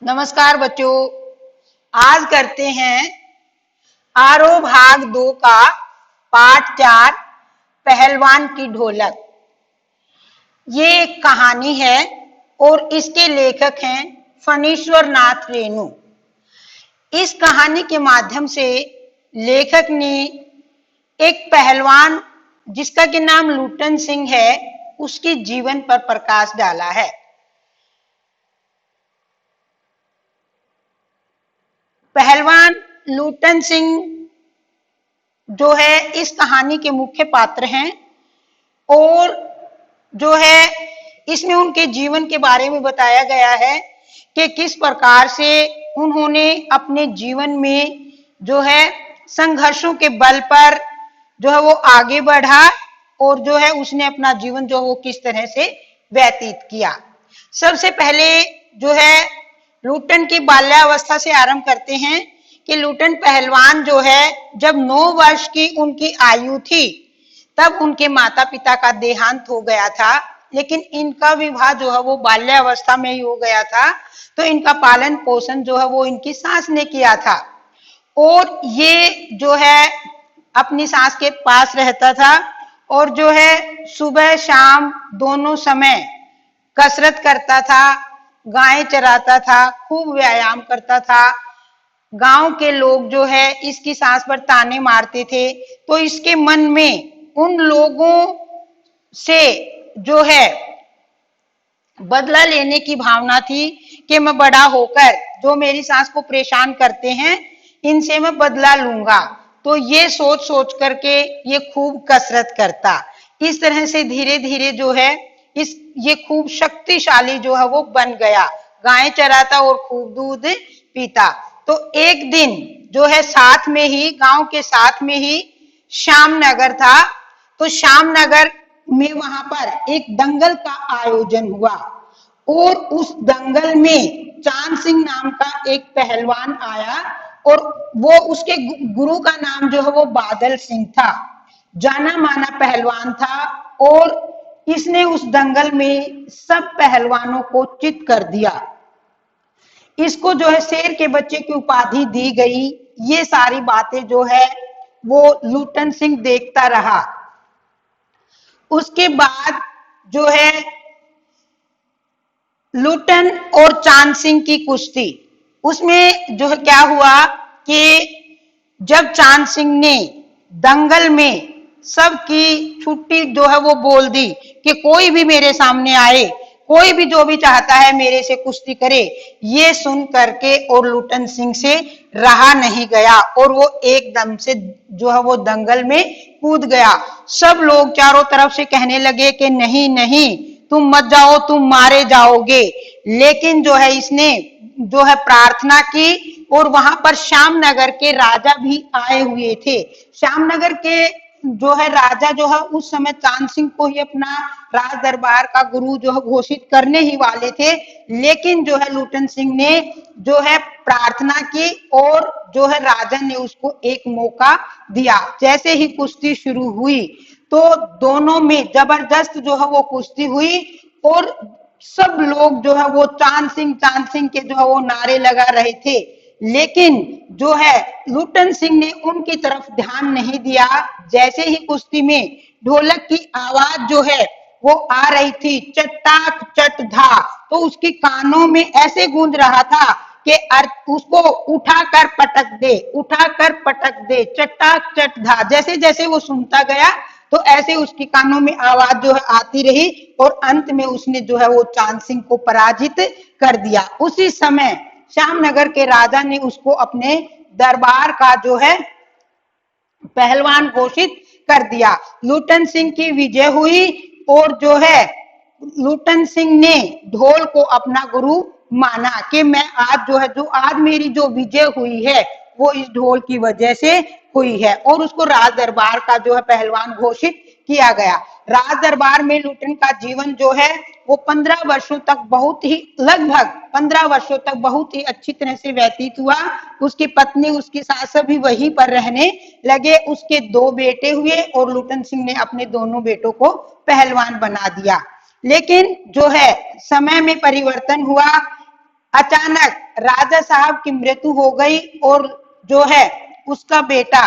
नमस्कार बच्चों। आज करते हैं आरोह भाग 2 का पाठ 4 पहलवान की ढोलक। ये एक कहानी है और इसके लेखक हैं फणीश्वर नाथ रेणु। इस कहानी के माध्यम से लेखक ने एक पहलवान जिसका कि नाम लुटन सिंह है उसके जीवन पर प्रकाश डाला है। पहलवान लुटन सिंह जो है इस कहानी के मुख्य पात्र हैं और जो है इसमें उनके जीवन के बारे में बताया गया है कि किस प्रकार से उन्होंने अपने जीवन में जो है संघर्षों के बल पर जो है वो आगे बढ़ा और जो है उसने अपना जीवन जो वो किस तरह से व्यतीत किया। सबसे पहले जो है लुटन की बाल्यावस्था से आरंभ करते हैं कि लुटन पहलवान जो है जब 9 वर्ष की उनकी आयु थी तब उनके माता पिता का देहांत हो गया था, लेकिन इनका विवाह जो है वो बाल्यावस्था में ही हो गया था। तो इनका पालन पोषण जो है वो इनकी सास ने किया था और ये जो है अपनी सास के पास रहता था और जो है सुबह शाम दोनों समय कसरत करता था, गायें चराता था, खूब व्यायाम करता था। गांव के लोग जो है इसकी सास पर ताने मारते थे तो इसके मन में उन लोगों से जो है बदला लेने की भावना थी कि मैं बड़ा होकर जो मेरी सास को परेशान करते हैं इनसे मैं बदला लूंगा। तो ये सोच सोच करके ये खूब कसरत करता। इस तरह से धीरे धीरे जो है ये खूब शक्तिशाली जो है वो बन गया, गायें चराता और खूब दूध पीता। तो एक दिन जो है साथ में ही गांव के साथ में ही श्यामनगर था, तो श्यामनगर में वहां पर एक दंगल का आयोजन हुआ और उस दंगल में चांद सिंह नाम का एक पहलवान आया और वो उसके गुरु का नाम जो है वो बादल सिंह था। जाना माना पहलवान था और इसने उस दंगल में सब पहलवानों को चित कर दिया। इसको जो है शेर के बच्चे की उपाधि दी गई। ये सारी बातें जो है वो लुटन सिंह देखता रहा। उसके बाद जो है लुटन और चांद सिंह की कुश्ती, उसमें जो है क्या हुआ कि जब चांद सिंह ने दंगल में सबकी छुट्टी जो है वो बोल दी कि कोई भी मेरे सामने आए, कोई भी जो भी चाहता है मेरे से कुश्ती करे, ये सुन करके और लुटन सिंह से रहा नहीं गया और वो एकदम से जो है वो दंगल में कूद गया। सब लोग चारों तरफ से कहने लगे कि नहीं नहीं तुम मत जाओ, तुम मारे जाओगे। लेकिन जो है इसने जो है प्रार्थना की और वहां पर श्यामनगर के राजा भी आए हुए थे। श्यामनगर के जो है राजा जो है उस समय चांद सिंह को ही अपना राज दरबार का गुरु जो है घोषित करने ही वाले थे, लेकिन जो है लुटन सिंह ने जो है प्रार्थना की और जो है राजा ने उसको एक मौका दिया। जैसे ही कुश्ती शुरू हुई तो दोनों में जबरदस्त जो है वो कुश्ती हुई और सब लोग जो है वो चांद सिंह के जो है वो नारे लगा रहे थे, लेकिन जो है लुटन सिंह ने उनकी तरफ ध्यान नहीं दिया। जैसे ही कुश्ती में ढोलक की आवाज जो है वो आ रही थी, चट्टाक चट धा, तो उसके कानों में ऐसे गूंज रहा था कि उसको उठाकर पटक दे, चट्टाक चट धा। जैसे जैसे वो सुनता गया तो ऐसे उसके कानों में आवाज जो है आती रही और अंत में उसने जो है वो चांद सिंह को पराजित कर दिया। उसी समय श्यामनगर के राजा ने उसको अपने दरबार का जो है पहलवान घोषित कर दिया। लुटन सिंह की विजय हुई और जो है लुटन सिंह ने ढोल को अपना गुरु माना कि मैं आज जो है आज मेरी जो विजय हुई है वो इस ढोल की वजह से हुई है और उसको राज दरबार का जो है पहलवान घोषित किया गया। राज दरबार में लुटन का जीवन जो है वो 15 वर्षों तक लगभग 15 वर्षों तक बहुत ही अच्छी तरह से व्यतीत हुआ। उसकी पत्नी उसकी सास भी वहीं पर रहने लगे। उसके 2 बेटे हुए और लुटन सिंह ने अपने दोनों बेटों को पहलवान बना दिया। लेकिन जो है समय में परिवर्तन हुआ। अचानक राजा साहब की मृत्यु हो गई और जो है उसका बेटा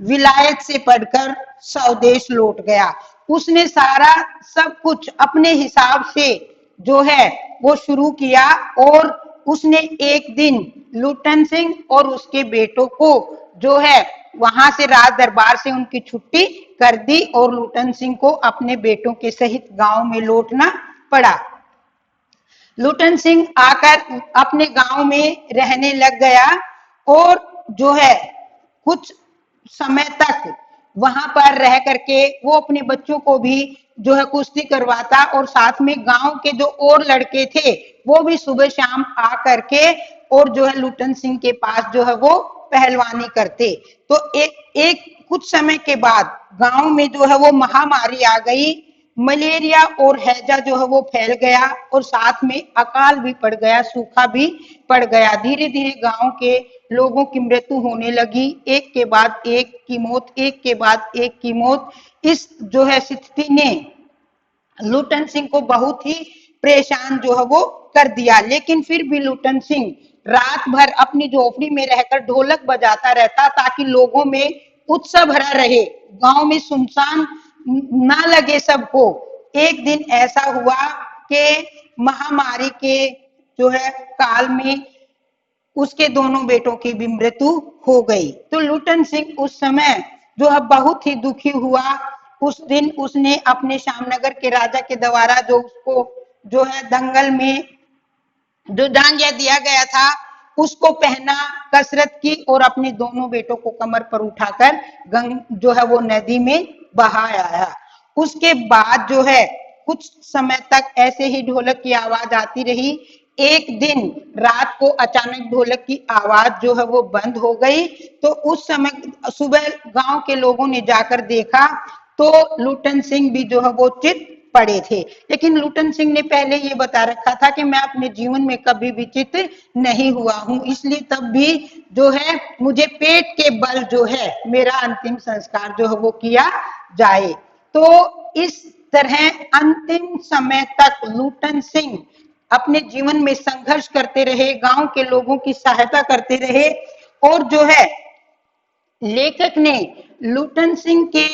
विलायत से पढ़कर स्वदेश लौट गया। उसने सारा सब कुछ अपने हिसाब से जो है वो शुरू किया और उसने एक दिन लुटन सिंह और उसके बेटों को जो है वहां से राज दरबार से उनकी छुट्टी कर दी और लुटन सिंह को अपने बेटों के सहित गांव में लौटना पड़ा। लुटन सिंह आकर अपने गांव में रहने लग गया और जो है कुछ समय तक वहां पर रह करके वो अपने बच्चों को भी जो है कुश्ती करवाता और साथ में गांव के जो और लड़के थे वो भी सुबह शाम आ करके और जो है लुटन सिंह के पास जो है वो पहलवानी करते। तो एक कुछ समय के बाद गांव में जो है वो महामारी आ गई। मलेरिया और हैजा जो है वो फैल गया और साथ में अकाल भी पड़ गया, सूखा भी पड़ गया। धीरे धीरे गांव के लोगों की मृत्यु होने लगी, एक के बाद एक की मौत, एक के बाद एक की मौत। इस जो है स्थिति ने लुटन सिंह को बहुत ही परेशान जो है वो कर दिया। लेकिन फिर भी लुटन सिंह रात भर अपनी झोपड़ी में रहकर ढोलक बजाता रहता ताकि लोगों में उत्साह भरा रहे, गांव में सुनसान ना लगे सबको। एक दिन ऐसा हुआ कि महामारी के जो है काल में उसके दोनों बेटों की भी मृत्यु हो गई। तो लुटन सिंह उस समय जो है बहुत ही दुखी हुआ। उस दिन उसने अपने श्यामनगर के राजा के द्वारा जो उसको जो है दंगल में जो डांडिया दिया गया था उसको पहना, कसरत की और अपने दोनों बेटों को कमर पर उठाकर जो है वो नदी में बहाया। उसके बाद जो है कुछ समय तक ऐसे ही ढोलक की आवाज आती रही। एक दिन रात को अचानक ढोलक की आवाज जो है वो बंद हो गई। तो उस समय सुबह गांव के लोगों ने जाकर देखा तो लुटन सिंह भी जो है वो चित पड़े थे। लेकिन लुटन सिंह ने पहले ये बता रखा था कि मैं अपने जीवन में कभी भी चित नहीं हुआ हूं, इसलिए तब भी जो है मुझे पेट के बल जो है मेरा अंतिम संस्कार जो है वो किया जाए। तो इस तरह अंतिम समय तक लुटन सिंह अपने जीवन में संघर्ष करते रहे, गांव के लोगों की सहायता करते रहे और जो है लेखक ने लुटन सिंह के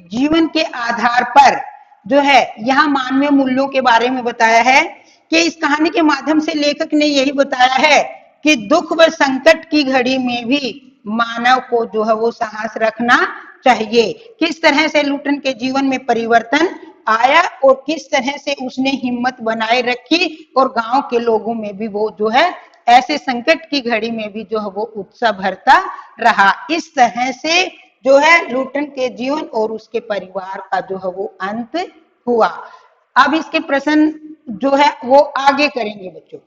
जीवन के आधार पर जो है यहाँ मानवीय मूल्यों के बारे में बताया है कि इस कहानी के माध्यम से लेखक ने यही बताया है कि दुख व संकट की घड़ी में भी मानव को जो है वो साहस रखना चाहिए। किस तरह से लुटन के जीवन में परिवर्तन आया और किस तरह से उसने हिम्मत बनाए रखी और गांव के लोगों में भी वो जो है ऐसे संकट की घड़ी में भी जो है वो उत्साह भरता रहा। इस तरह से जो है लुटन के जीवन और उसके परिवार का जो है वो अंत हुआ। अब इसके प्रश्न जो है वो आगे करेंगे बच्चों।